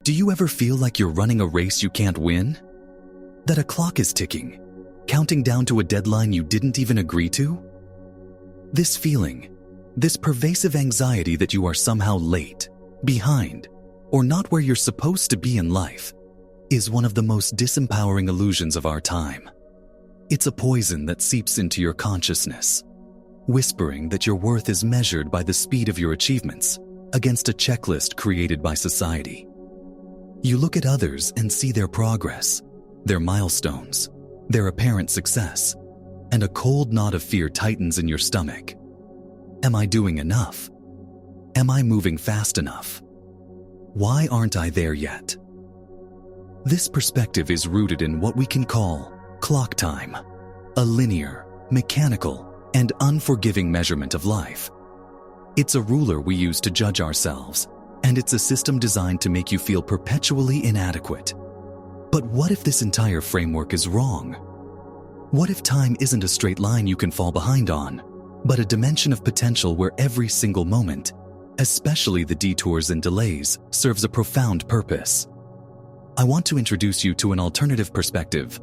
Do you ever feel like you're running a race you can't win? That a clock is ticking, counting down to a deadline you didn't even agree to? This feeling, this pervasive anxiety that you are somehow late, behind, or not where you're supposed to be in life, is one of the most disempowering illusions of our time. It's a poison that seeps into your consciousness, whispering that your worth is measured by the speed of your achievements against a checklist created by society. You look at others and see their progress, their milestones, their apparent success, and a cold knot of fear tightens in your stomach. Am I doing enough? Am I moving fast enough? Why aren't I there yet? This perspective is rooted in what we can call clock time, a linear, mechanical, and unforgiving measurement of life. It's a ruler we use to judge ourselves, and it's a system designed to make you feel perpetually inadequate. But what if this entire framework is wrong? What if time isn't a straight line you can fall behind on, but a dimension of potential where every single moment, especially the detours and delays, serves a profound purpose? I want to introduce you to an alternative perspective,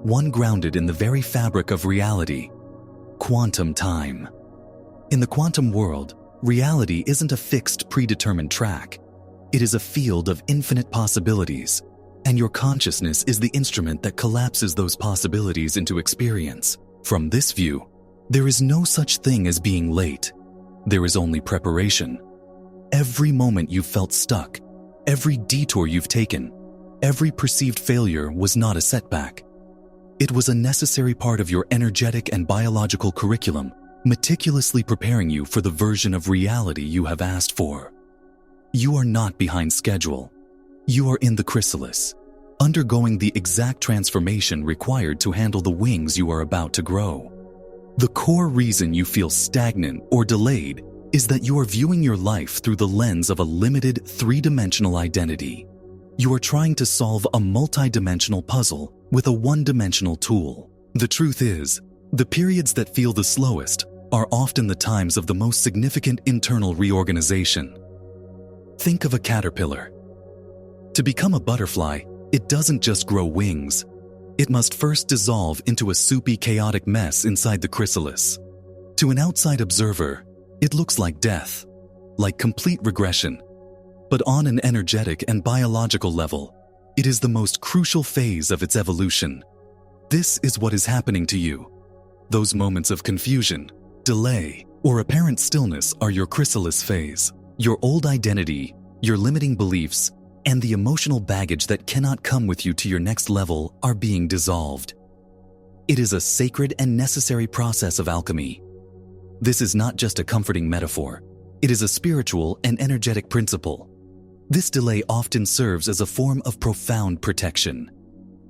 one grounded in the very fabric of reality: quantum time. In the quantum world, reality isn't a fixed, predetermined track. It is a field of infinite possibilities, and your consciousness is the instrument that collapses those possibilities into experience. From this view, there is no such thing as being late. There is only preparation. Every moment you've felt stuck, every detour you've taken, every perceived failure was not a setback. It was a necessary part of your energetic and biological curriculum, meticulously preparing you for the version of reality you have asked for. You are not behind schedule. You are in the chrysalis, undergoing the exact transformation required to handle the wings you are about to grow. The core reason you feel stagnant or delayed is that you are viewing your life through the lens of a limited three-dimensional identity. You are trying to solve a multi-dimensional puzzle with a one-dimensional tool. The truth is, the periods that feel the slowest are often the times of the most significant internal reorganization. Think of a caterpillar. To become a butterfly, it doesn't just grow wings. It must first dissolve into a soupy, chaotic mess inside the chrysalis. To an outside observer, it looks like death, like complete regression. But on an energetic and biological level, it is the most crucial phase of its evolution. This is what is happening to you. Those moments of confusion, delay, or apparent stillness are your chrysalis phase. Your old identity, your limiting beliefs, and the emotional baggage that cannot come with you to your next level are being dissolved. It is a sacred and necessary process of alchemy. This is not just a comforting metaphor. It is a spiritual and energetic principle. This delay often serves as a form of profound protection.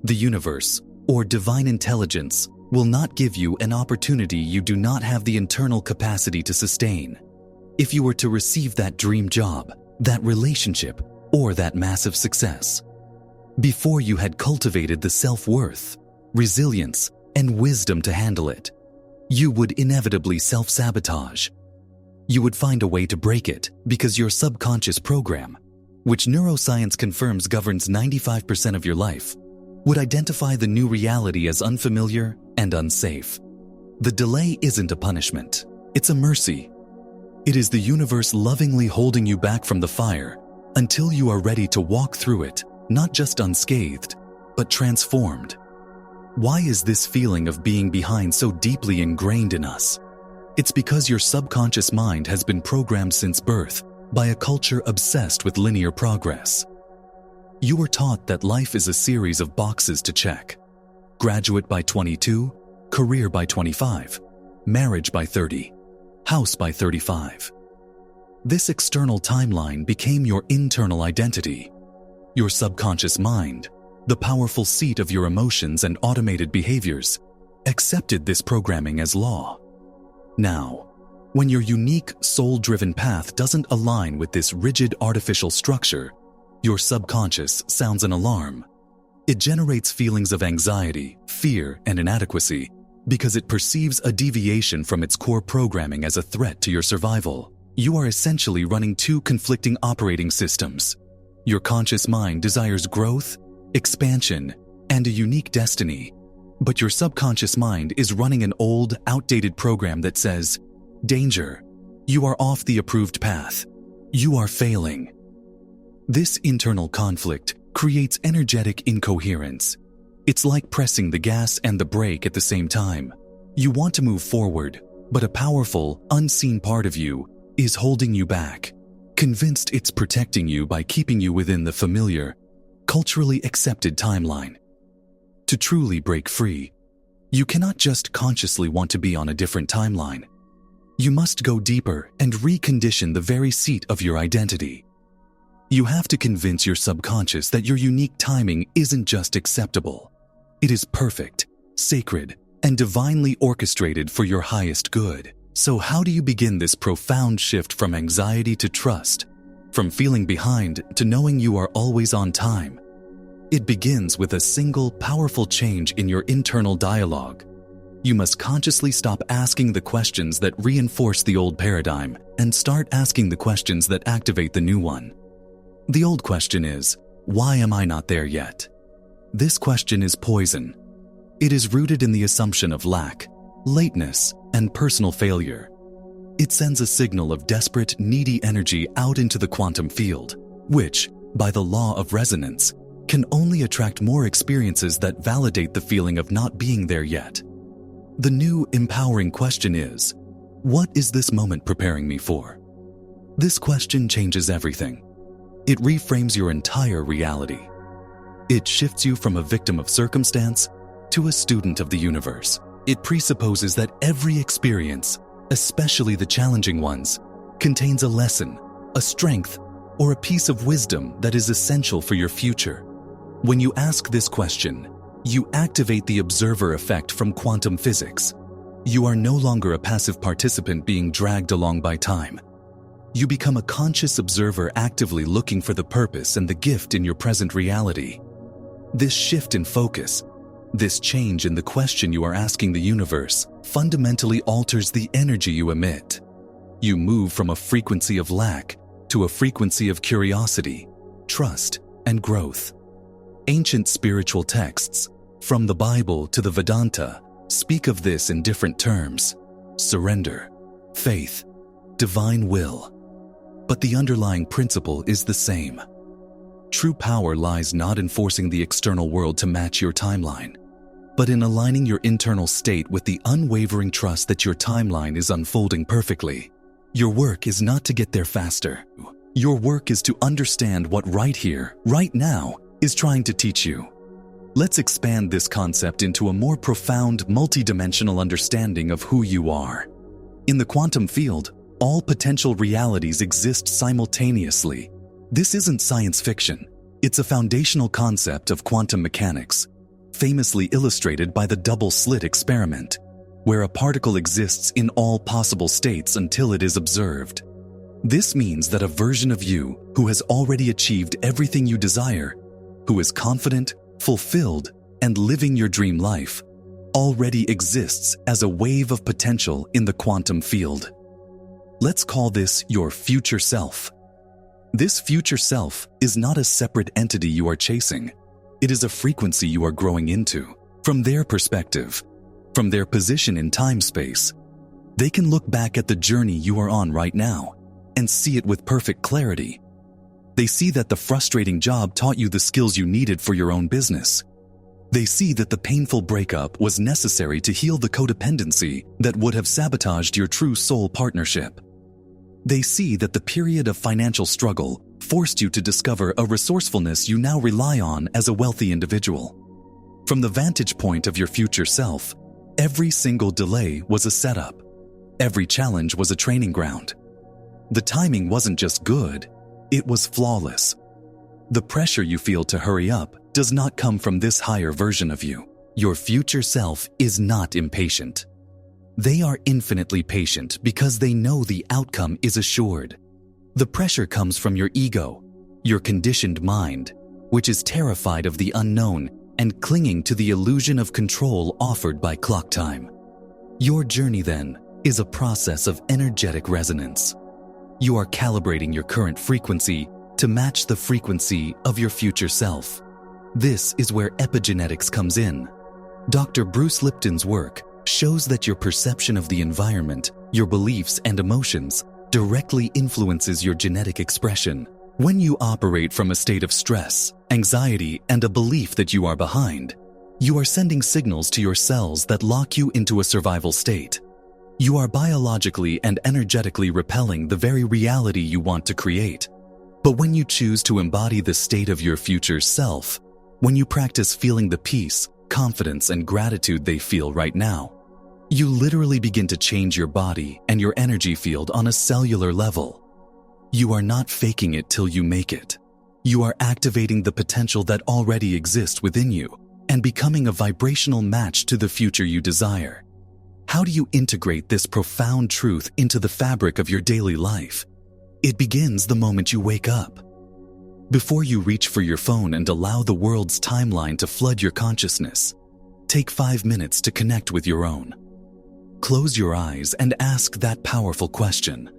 The universe, or divine intelligence, will not give you an opportunity you do not have the internal capacity to sustain. If you were to receive that dream job, that relationship, or that massive success, before you had cultivated the self-worth, resilience, and wisdom to handle it, you would inevitably self-sabotage. You would find a way to break it because your subconscious program, which neuroscience confirms governs 95% of your life, would identify the new reality as unfamiliar and unsafe. The delay isn't a punishment, it's a mercy. It is the universe lovingly holding you back from the fire until you are ready to walk through it, not just unscathed, but transformed. Why is this feeling of being behind so deeply ingrained in us? It's because your subconscious mind has been programmed since birth by a culture obsessed with linear progress. You were taught that life is a series of boxes to check. Graduate by 22, career by 25, marriage by 30, house by 35. This external timeline became your internal identity. Your subconscious mind, the powerful seat of your emotions and automated behaviors, accepted this programming as law. Now, when your unique, soul-driven path doesn't align with this rigid artificial structure, your subconscious sounds an alarm. It generates feelings of anxiety, fear, and inadequacy because it perceives a deviation from its core programming as a threat to your survival. You are essentially running two conflicting operating systems. Your conscious mind desires growth, expansion, and a unique destiny. But your subconscious mind is running an old, outdated program that says, "Danger, you are off the approved path. You are failing." This internal conflict creates energetic incoherence. It's like pressing the gas and the brake at the same time. You want to move forward, but a powerful, unseen part of you is holding you back, convinced it's protecting you by keeping you within the familiar, culturally accepted timeline. To truly break free, you cannot just consciously want to be on a different timeline. You must go deeper and recondition the very seat of your identity. You have to convince your subconscious that your unique timing isn't just acceptable. It is perfect, sacred, and divinely orchestrated for your highest good. So how do you begin this profound shift from anxiety to trust, from feeling behind to knowing you are always on time? It begins with a single, powerful change in your internal dialogue. You must consciously stop asking the questions that reinforce the old paradigm and start asking the questions that activate the new one. The old question is, why am I not there yet? This question is poison. It is rooted in the assumption of lack, lateness, and personal failure. It sends a signal of desperate, needy energy out into the quantum field, which, by the law of resonance, can only attract more experiences that validate the feeling of not being there yet. The new, empowering question is, what is this moment preparing me for? This question changes everything. It reframes your entire reality. It shifts you from a victim of circumstance to a student of the universe. It presupposes that every experience, especially the challenging ones, contains a lesson, a strength, or a piece of wisdom that is essential for your future. When you ask this question, you activate the observer effect from quantum physics. You are no longer a passive participant being dragged along by time. You become a conscious observer actively looking for the purpose and the gift in your present reality. This shift in focus, this change in the question you are asking the universe, fundamentally alters the energy you emit. You move from a frequency of lack to a frequency of curiosity, trust, and growth. Ancient spiritual texts, from the Bible to the Vedanta, speak of this in different terms: surrender, faith, divine will. But the underlying principle is the same. True power lies not in forcing the external world to match your timeline, but in aligning your internal state with the unwavering trust that your timeline is unfolding perfectly. Your work is not to get there faster. Your work is to understand what right here, right now, is trying to teach you. Let's expand this concept into a more profound, multidimensional understanding of who you are. In the quantum field, all potential realities exist simultaneously. This isn't science fiction. It's a foundational concept of quantum mechanics, famously illustrated by the double-slit experiment, where a particle exists in all possible states until it is observed. This means that a version of you who has already achieved everything you desire, who is confident, fulfilled, and living your dream life, already exists as a wave of potential in the quantum field. Let's call this your future self. This future self is not a separate entity you are chasing. It is a frequency you are growing into. From their perspective, from their position in time-space, they can look back at the journey you are on right now and see it with perfect clarity. They see that the frustrating job taught you the skills you needed for your own business. They see that the painful breakup was necessary to heal the codependency that would have sabotaged your true soul partnership. They see that the period of financial struggle forced you to discover a resourcefulness you now rely on as a wealthy individual. From the vantage point of your future self, every single delay was a setup. Every challenge was a training ground. The timing wasn't just good, it was flawless. The pressure you feel to hurry up does not come from this higher version of you. Your future self is not impatient. They are infinitely patient because they know the outcome is assured. The pressure comes from your ego, your conditioned mind, which is terrified of the unknown and clinging to the illusion of control offered by clock time. Your journey, then, is a process of energetic resonance. You are calibrating your current frequency to match the frequency of your future self. This is where epigenetics comes in. Dr. Bruce Lipton's work shows that your perception of the environment, your beliefs and emotions directly influences your genetic expression. When you operate from a state of stress, anxiety, and a belief that you are behind, you are sending signals to your cells that lock you into a survival state. You are biologically and energetically repelling the very reality you want to create. But when you choose to embody the state of your future self, when you practice feeling the peace, confidence, and gratitude they feel right now, you literally begin to change your body and your energy field on a cellular level. You are not faking it till you make it. You are activating the potential that already exists within you and becoming a vibrational match to the future you desire. How do you integrate this profound truth into the fabric of your daily life? It begins the moment you wake up. Before you reach for your phone and allow the world's timeline to flood your consciousness, take 5 minutes to connect with your own. Close your eyes and ask that powerful question.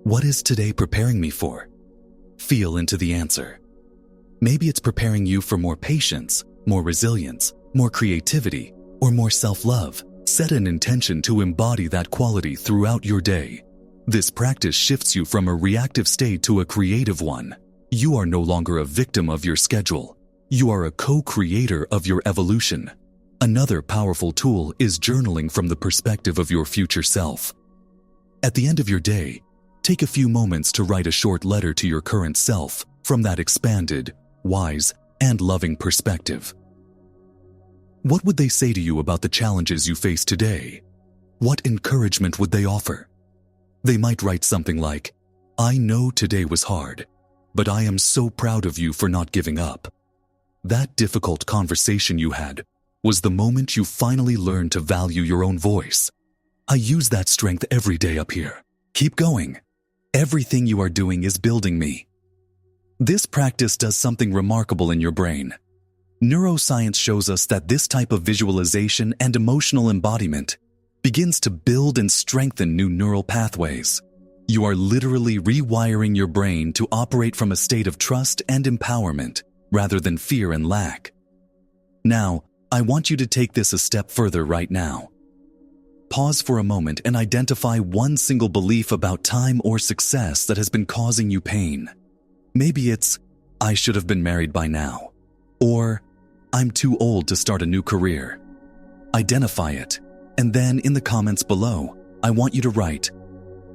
What is today preparing me for? Feel into the answer. Maybe it's preparing you for more patience, more resilience, more creativity, or more self-love. Set an intention to embody that quality throughout your day. This practice shifts you from a reactive state to a creative one. You are no longer a victim of your schedule. You are a co-creator of your evolution. Another powerful tool is journaling from the perspective of your future self. At the end of your day, take a few moments to write a short letter to your current self from that expanded, wise, and loving perspective. What would they say to you about the challenges you face today? What encouragement would they offer? They might write something like, "I know today was hard, but I am so proud of you for not giving up. That difficult conversation you had was the moment you finally learned to value your own voice. I use that strength every day up here. Keep going. Everything you are doing is building me." This practice does something remarkable in your brain. Neuroscience shows us that this type of visualization and emotional embodiment begins to build and strengthen new neural pathways. You are literally rewiring your brain to operate from a state of trust and empowerment rather than fear and lack. Now, I want you to take this a step further right now. Pause for a moment and identify one single belief about time or success that has been causing you pain. Maybe it's, "I should have been married by now," or "I'm too old to start a new career." Identify it, and then in the comments below, I want you to write,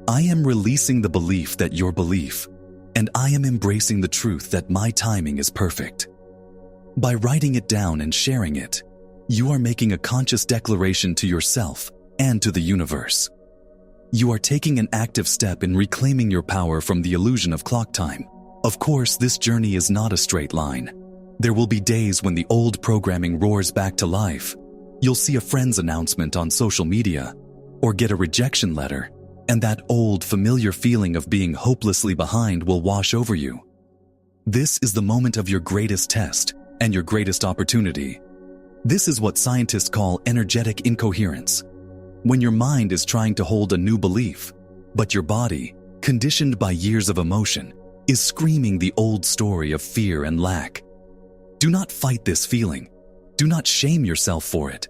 "I am releasing the belief that your belief, and I am embracing the truth that my timing is perfect." By writing it down and sharing it, you are making a conscious declaration to yourself and to the universe. You are taking an active step in reclaiming your power from the illusion of clock time. Of course, this journey is not a straight line. There will be days when the old programming roars back to life. You'll see a friend's announcement on social media, or get a rejection letter, and that old familiar feeling of being hopelessly behind will wash over you. This is the moment of your greatest test and your greatest opportunity. This is what scientists call energetic incoherence. When your mind is trying to hold a new belief, but your body, conditioned by years of emotion, is screaming the old story of fear and lack. Do not fight this feeling. Do not shame yourself for it.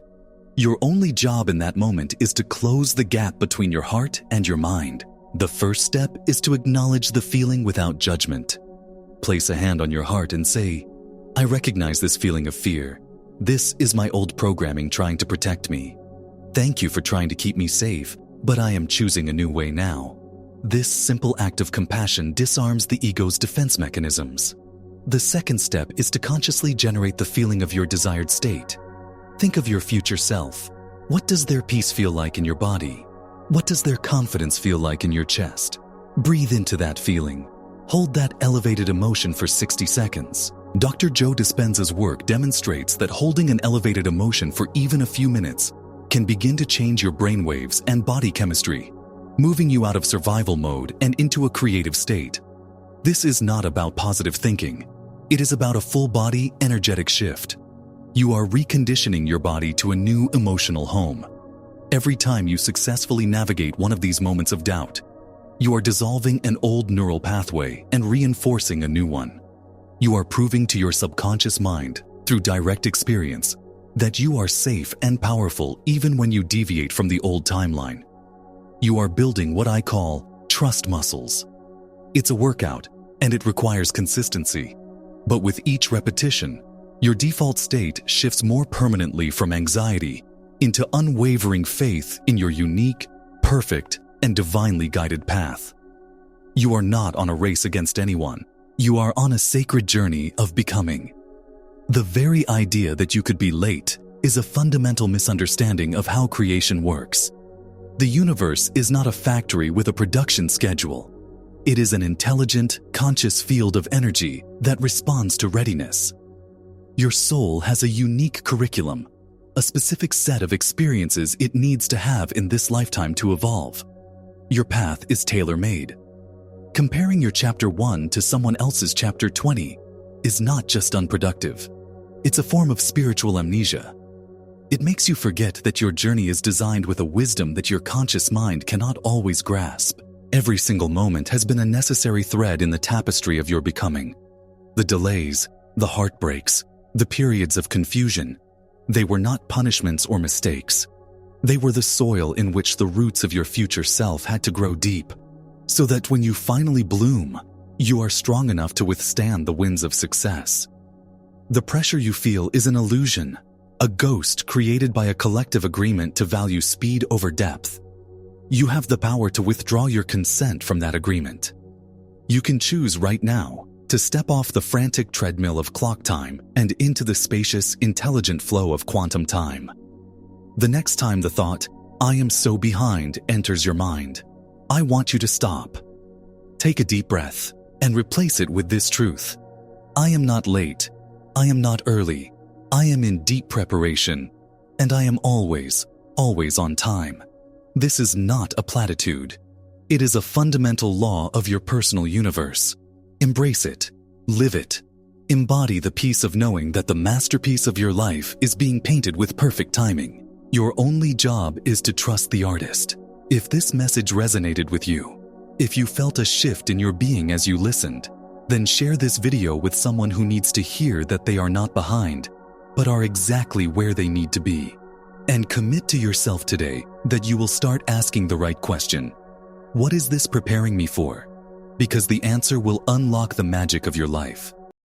Your only job in that moment is to close the gap between your heart and your mind. The first step is to acknowledge the feeling without judgment. Place a hand on your heart and say, "I recognize this feeling of fear. This is my old programming trying to protect me. Thank you for trying to keep me safe, but I am choosing a new way now." This simple act of compassion disarms the ego's defense mechanisms. The second step is to consciously generate the feeling of your desired state. Think of your future self. What does their peace feel like in your body? What does their confidence feel like in your chest? Breathe into that feeling. Hold that elevated emotion for 60 seconds. Dr. Joe Dispenza's work demonstrates that holding an elevated emotion for even a few minutes can begin to change your brainwaves and body chemistry, moving you out of survival mode and into a creative state. This is not about positive thinking. It is about a full-body, energetic shift. You are reconditioning your body to a new emotional home. Every time you successfully navigate one of these moments of doubt, You are dissolving an old neural pathway and reinforcing a new one. You are proving to your subconscious mind, through direct experience, that you are safe and powerful even when you deviate from the old timeline. You are building what I call trust muscles. It's a workout, and it requires consistency. But with each repetition, your default state shifts more permanently from anxiety into unwavering faith in your unique, perfect, and divinely guided path. You are not on a race against anyone. You are on a sacred journey of becoming. The very idea that you could be late is a fundamental misunderstanding of how creation works. The universe is not a factory with a production schedule. It is an intelligent, conscious field of energy that responds to readiness. Your soul has a unique curriculum, a specific set of experiences it needs to have in this lifetime to evolve. Your path is tailor-made. Comparing your chapter 1 to someone else's chapter 20 is not just unproductive. It's a form of spiritual amnesia. It makes you forget that your journey is designed with a wisdom that your conscious mind cannot always grasp. Every single moment has been a necessary thread in the tapestry of your becoming. The delays, the heartbreaks, the periods of confusion, they were not punishments or mistakes. They were the soil in which the roots of your future self had to grow deep, so that when you finally bloom, you are strong enough to withstand the winds of success. The pressure you feel is an illusion, a ghost created by a collective agreement to value speed over depth. You have the power to withdraw your consent from that agreement. You can choose right now to step off the frantic treadmill of clock time and into the spacious, intelligent flow of quantum time. The next time the thought, "I am so behind," enters your mind, I want you to stop. Take a deep breath and replace it with this truth. I am not late. I am not early. I am in deep preparation, and I am always, always on time. This is not a platitude. It is a fundamental law of your personal universe. Embrace it. Live it. Embody the peace of knowing that the masterpiece of your life is being painted with perfect timing. Your only job is to trust the artist. If this message resonated with you, if you felt a shift in your being as you listened, then share this video with someone who needs to hear that they are not behind, but are exactly where they need to be. And commit to yourself today that you will start asking the right question. What is this preparing me for? Because the answer will unlock the magic of your life.